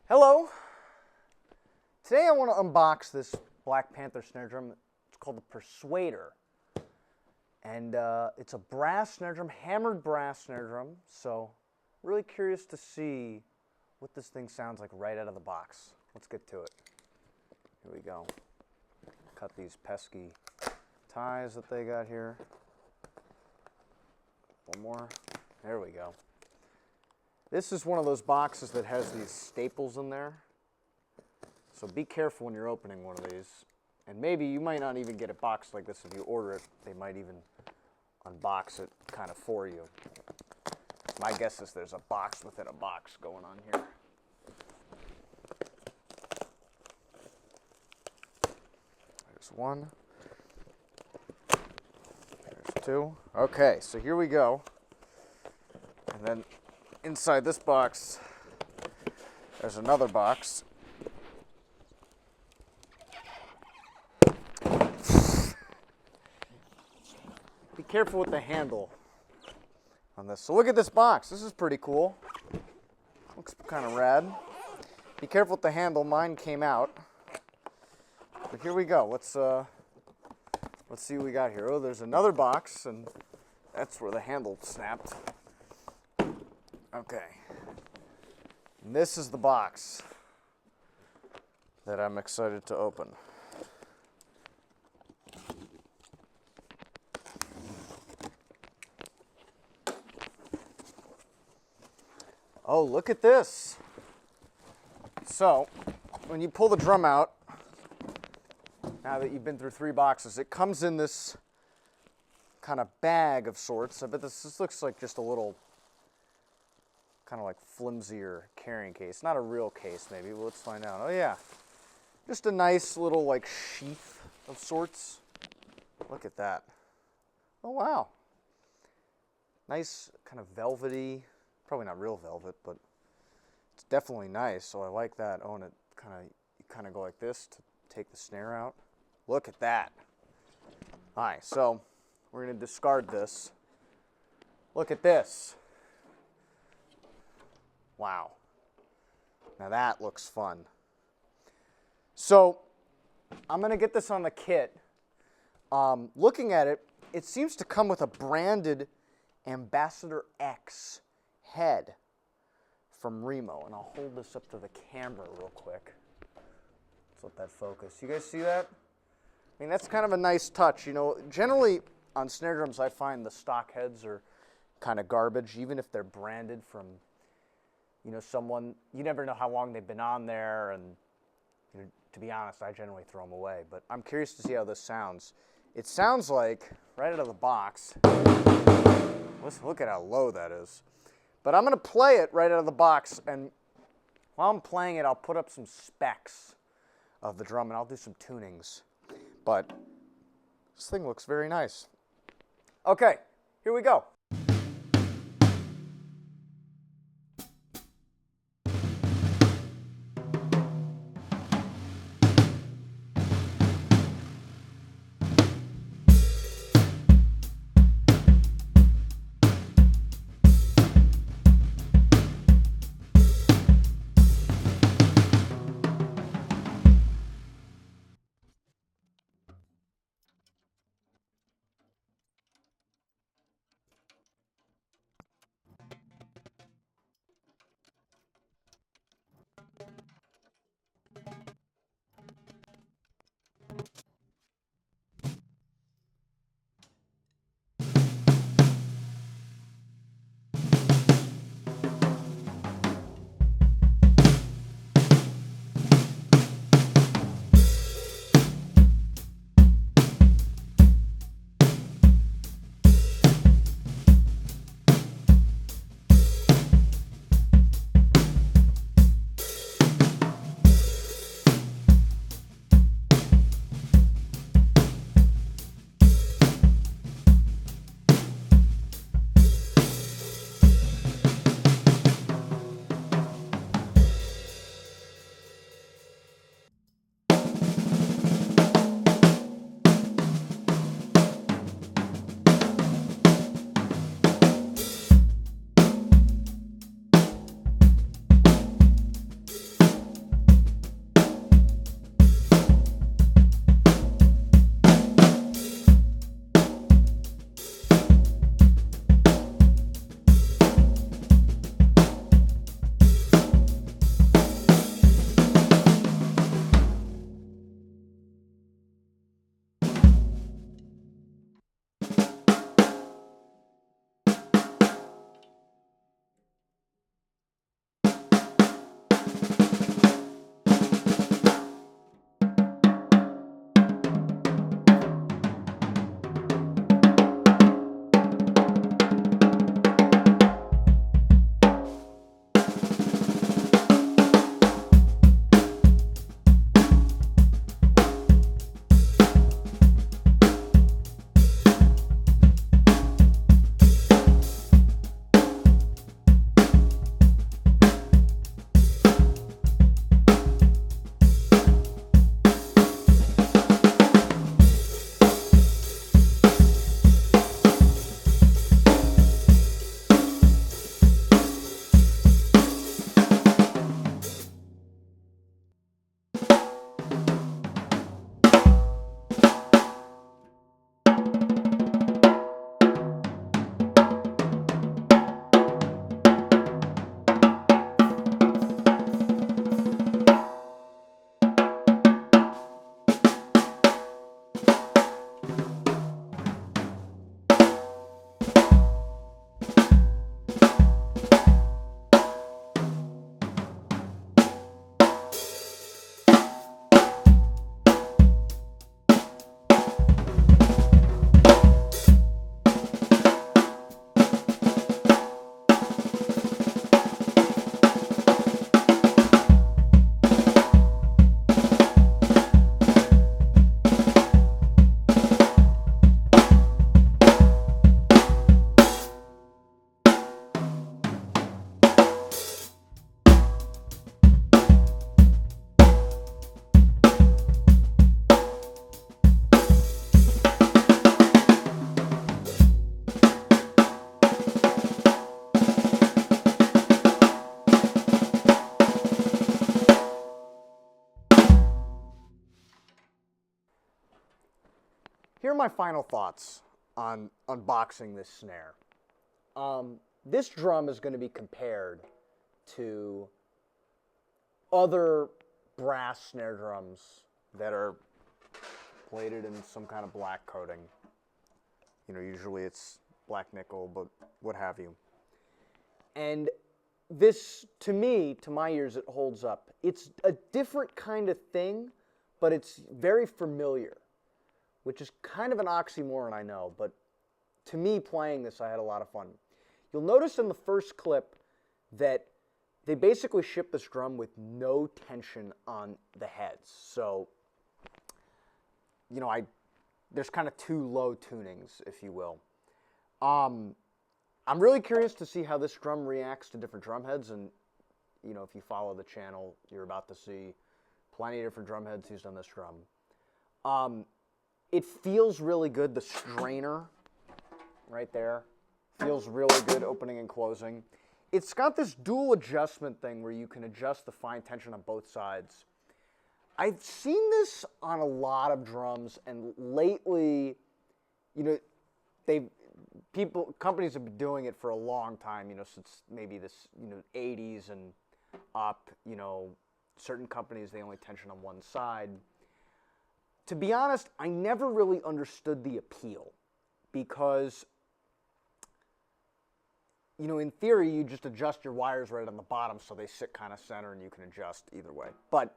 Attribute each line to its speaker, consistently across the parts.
Speaker 1: Hello. Today I want to unbox this Black Panther snare drum. It's called the Persuader. And it's a brass snare drum, hammered brass snare drum. So really curious to see what this thing sounds like right out of the box. Let's get to it. Here we go. Cut these pesky ties that they got here. One more. There we go. This is one of those boxes that has these staples in there. So be careful when you're opening one of these. And maybe you might not even get a box like this if you order it. They might even unbox it kind of for you. My guess is there's a box within a box going on here. There's one. There's two. Okay, so here we go. And then inside this box, there's another box. Be careful with the handle on this. So look at this box. This is pretty cool. Looks kind of rad. Be careful with the handle. Mine came out. But here we go. Let's see what we got here. Oh, there's another box, and that's where the handle snapped. Okay. And this is the box that I'm excited to open. Oh, look at this. So, when you pull the drum out, now that you've been through 3 boxes, it comes in this kind of bag of sorts. I bet this looks like just a little kind of like flimsier carrying case. Not a real case, maybe. Well, let's find out. Oh, yeah. Just a nice little, like, sheath of sorts. Look at that. Oh, wow. Nice kind of velvety. Probably not real velvet, but it's definitely nice, so I like that. Oh, and it you kind of go like this to take the snare out. Look at that. All right, so we're going to discard this. Look at this. Wow. Now that looks fun. So I'm going to get this on the kit. Looking at it, it seems to come with a branded Ambassador X head from Remo. And I'll hold this up to the camera real quick. Let's let that focus. You guys see that? I mean, that's kind of a nice touch. You know, generally on snare drums, I find the stock heads are kind of garbage, even if they're branded from, you know, someone. You never know how long they've been on there, and you know, to be honest, I generally throw them away. But I'm curious to see how this sounds. It sounds like, right out of the box, look at how low that is. But I'm going to play it right out of the box, and while I'm playing it, I'll put up some specs of the drum, and I'll do some tunings. But this thing looks very nice. Okay, here we go. my final thoughts on unboxing this snare. This drum is going to be compared to other brass snare drums that are plated in some kind of black coating. You know, usually it's black nickel, but what have you. And this, to me, to my ears, it holds up. It's a different kind of thing, but it's very familiar, which is kind of an oxymoron, I know, but to me, playing this, I had a lot of fun. You'll notice in the first clip that they basically ship this drum with no tension on the heads. So, you know, there's kind of two low tunings, if you will. I'm really curious to see how this drum reacts to different drum heads, and, you know, if you follow the channel, you're about to see plenty of different drum heads used on this drum. It feels really good. The strainer right there feels really good opening and closing. It's got this dual adjustment thing where you can adjust the fine tension on both sides. I've seen this on a lot of drums, and lately, you know, companies have been doing it for a long time, you know, since maybe this, you know, 80s and up, you know, certain companies, they only tension on one side. To be honest, I never really understood the appeal because, you know, in theory, you just adjust your wires right on the bottom so they sit kind of center and you can adjust either way. But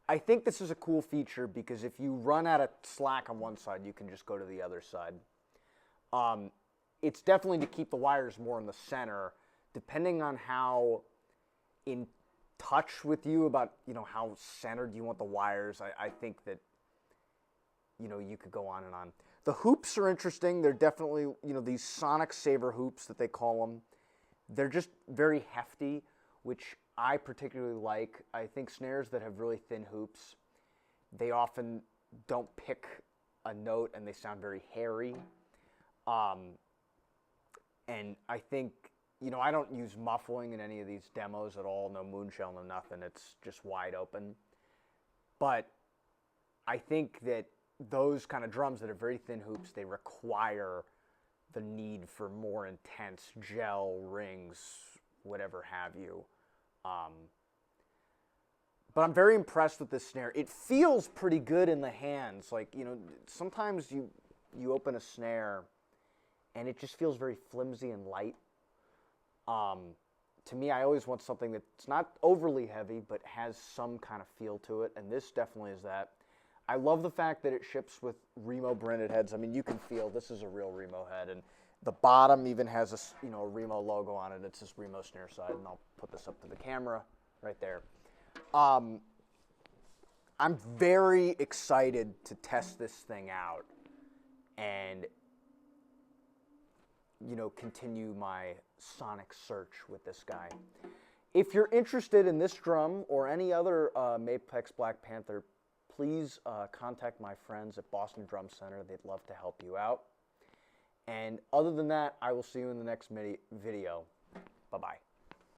Speaker 1: I think this is a cool feature because if you run out of slack on one side, you can just go to the other side. It's definitely to keep the wires more in the center, depending on how in touch with you about, you know, how centered you want the wires. I think that, you know, you could go on and on. The hoops are interesting. They're definitely, you know, these sonic saver hoops that they call them. They're just very hefty, which I particularly like. I think snares that have really thin hoops, they often don't pick a note and they sound very hairy. And I think, you know, I don't use muffling in any of these demos at all. No moonshell, no nothing. It's just wide open. But I think that those kind of drums that are very thin hoops, they require the need for more intense gel, rings, whatever have you. But I'm very impressed with this snare. It feels pretty good in the hands. Like, you know, sometimes you open a snare and it just feels very flimsy and light. To me, I always want something that's not overly heavy, but has some kind of feel to it, and this definitely is that. I love the fact that it ships with Remo branded heads. I mean, you can feel this is a real Remo head, and the bottom even has a, you know, a Remo logo on it. It's this Remo snare side, and I'll put this up to the camera right there. I'm very excited to test this thing out and, you know, continue my sonic search with this guy. If you're interested in this drum or any other Mapex Black Panther, please contact my friends at Boston Drum Center. They'd love to help you out. And other than that, I will see you in the next video. Bye-bye.